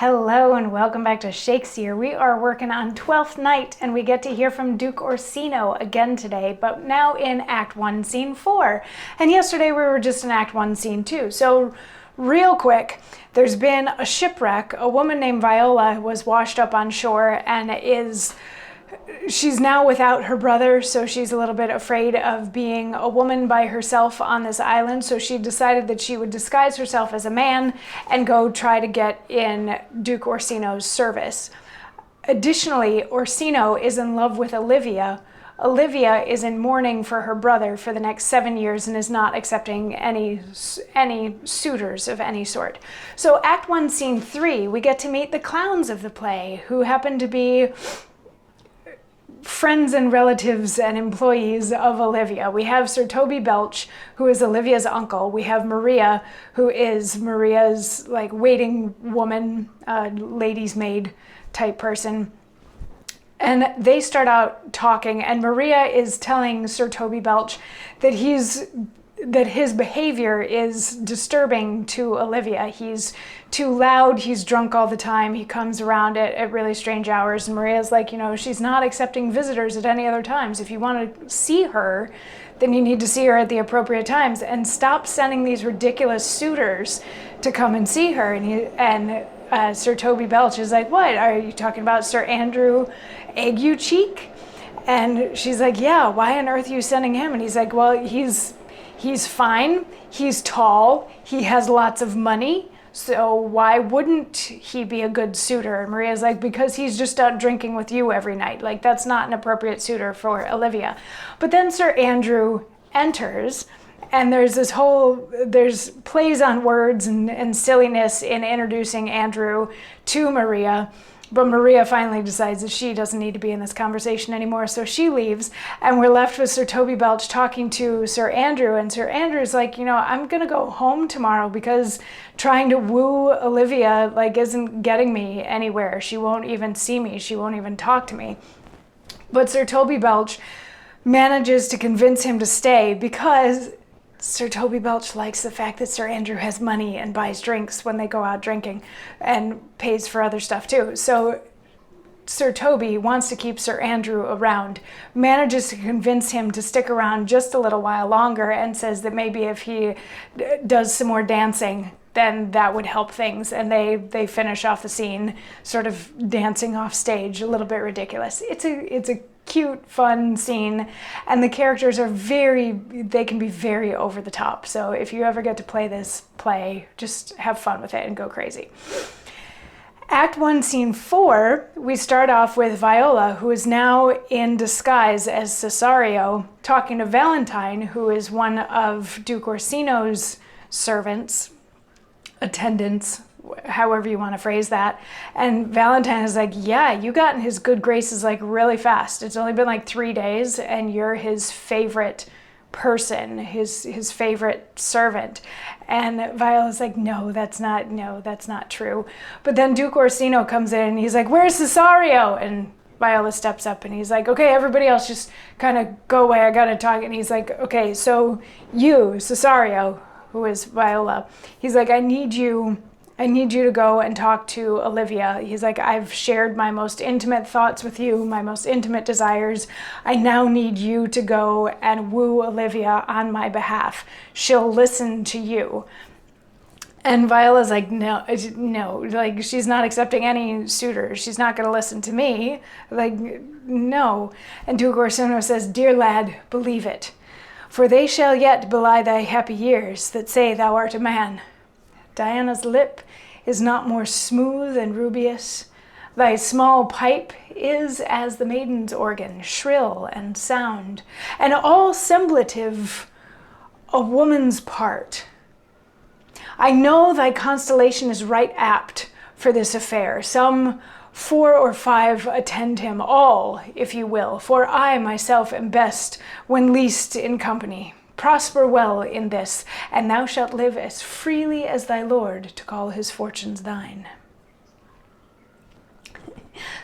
Hello and welcome back to Shakesyear. We are working on Twelfth Night and we get to hear from Duke Orsino again today, but now in Act 1, Scene 4. And yesterday we were just in Act 1, Scene 2. So real quick, there's been a shipwreck. A woman named Viola was washed up on shore and she's now without her brother, so she's a little bit afraid of being a woman by herself on this island. So she decided that she would disguise herself as a man and go try to get in Duke Orsino's service. Additionally, Orsino is in love with Olivia. Olivia is in mourning for her brother for the next 7 years and is not accepting any suitors of any sort. So Act 1, Scene 3, we get to meet the clowns of the play, who happen to be friends and relatives and employees of Olivia. We have Sir Toby Belch, who is Olivia's uncle. We have Maria, who is Maria's waiting woman, lady's maid type person. And they start out talking, and Maria is telling Sir Toby Belch that his behavior is disturbing to Olivia. He's too loud, he's drunk all the time, he comes around at really strange hours, and Maria's like, she's not accepting visitors at any other times. If you want to see her, then you need to see her at the appropriate times, and stop sending these ridiculous suitors to come and see her. And Sir Toby Belch is like, what, are you talking about Sir Andrew Ague Cheek? And she's like, yeah, why on earth are you sending him? And he's like, well, he's fine, he's tall, he has lots of money, so why wouldn't he be a good suitor? And Maria's like, because he's just out drinking with you every night. That's not an appropriate suitor for Olivia. But then Sir Andrew enters, and there's plays on words and silliness in introducing Andrew to Maria. But Maria finally decides that she doesn't need to be in this conversation anymore, so she leaves, and we're left with Sir Toby Belch talking to Sir Andrew, and Sir Andrew's like, I'm gonna go home tomorrow because trying to woo Olivia isn't getting me anywhere. She won't even see me, she won't even talk to me. But Sir Toby Belch manages to convince him to stay because Sir Toby Belch likes the fact that Sir Andrew has money and buys drinks when they go out drinking and pays for other stuff too. So Sir Toby wants to keep Sir Andrew around, manages to convince him to stick around just a little while longer, and says that maybe if he does some more dancing, then that would help things. And they finish off the scene sort of dancing off stage, a little bit ridiculous. It's a cute, fun scene, and the characters they can be very over the top. So if you ever get to play this play, just have fun with it and go crazy. Act 1, Scene 4, we start off with Viola, who is now in disguise as Cesario, talking to Valentine, who is one of Duke Orsino's servants, attendants, however you want to phrase that. And Valentine is like, yeah, you got in his good graces really fast. It's only been 3 days and you're his favorite person, his favorite servant. And Viola's like, no, that's not true. But then Duke Orsino comes in and he's like, where's Cesario? And Viola steps up and he's like, okay, everybody else just kind of go away, I gotta talk. And he's like, okay, so you, Cesario, who is Viola, he's like, I need you to go and talk to Olivia. He's like, I've shared my most intimate thoughts with you, my most intimate desires. I now need you to go and woo Olivia on my behalf. She'll listen to you. And Viola's like, no, she's not accepting any suitors. She's not gonna listen to me. No. And Duke Orsino says, dear lad, believe it. For they shall yet belie thy happy years that say thou art a man. Diana's lip is not more smooth and rubious. Thy small pipe is as the maiden's organ, shrill and sound, and all semblative a woman's part. I know thy constellation is right apt for this affair. Some 4 or 5 attend him, all, if you will, for I myself am best when least in company. Prosper well in this, and thou shalt live as freely as thy lord to call his fortunes thine.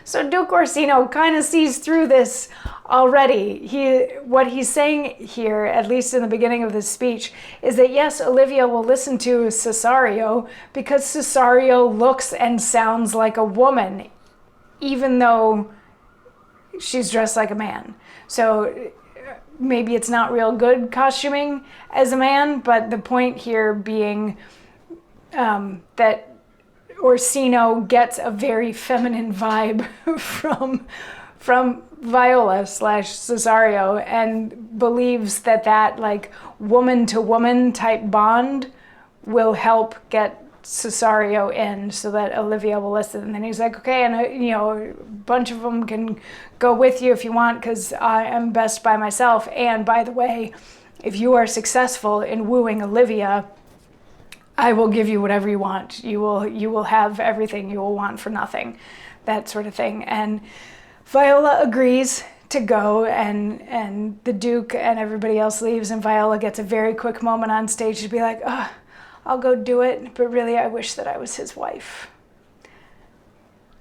So Duke Orsino kind of sees through this already what he's saying here, at least in the beginning of this speech, is that yes, Olivia will listen to Cesario because Cesario looks and sounds like a woman, even though she's dressed like a man. So maybe it's not real good costuming as a man, but the point here being that Orsino gets a very feminine vibe from Viola / Cesario, and believes that like woman to woman type bond will help get Cesario in so that Olivia will listen. And then he's like, okay, and a bunch of them can go with you if you want, because I am best by myself. And by the way, if you are successful in wooing Olivia, I will give you whatever you want. You will have everything you will want for nothing, that sort of thing. And Viola agrees to go, and the Duke and everybody else leaves, and Viola gets a very quick moment on stage to be like, oh, I'll go do it, but really I wish that I was his wife.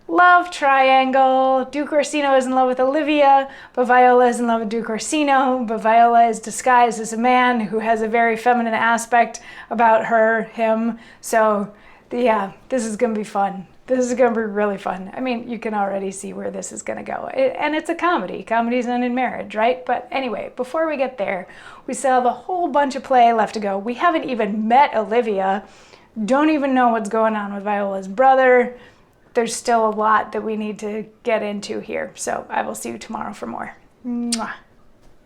Love triangle. Duke Orsino is in love with Olivia, but Viola is in love with Duke Orsino, but Viola is disguised as a man who has a very feminine aspect about him. So yeah, this is going to be fun. This is going to be really fun. I mean, you can already see where this is going to go. And it's a comedy. Comedies end in marriage, right? But anyway, before we get there, we still have a whole bunch of play left to go. We haven't even met Olivia. Don't even know what's going on with Viola's brother. There's still a lot that we need to get into here. So I will see you tomorrow for more. Mwah.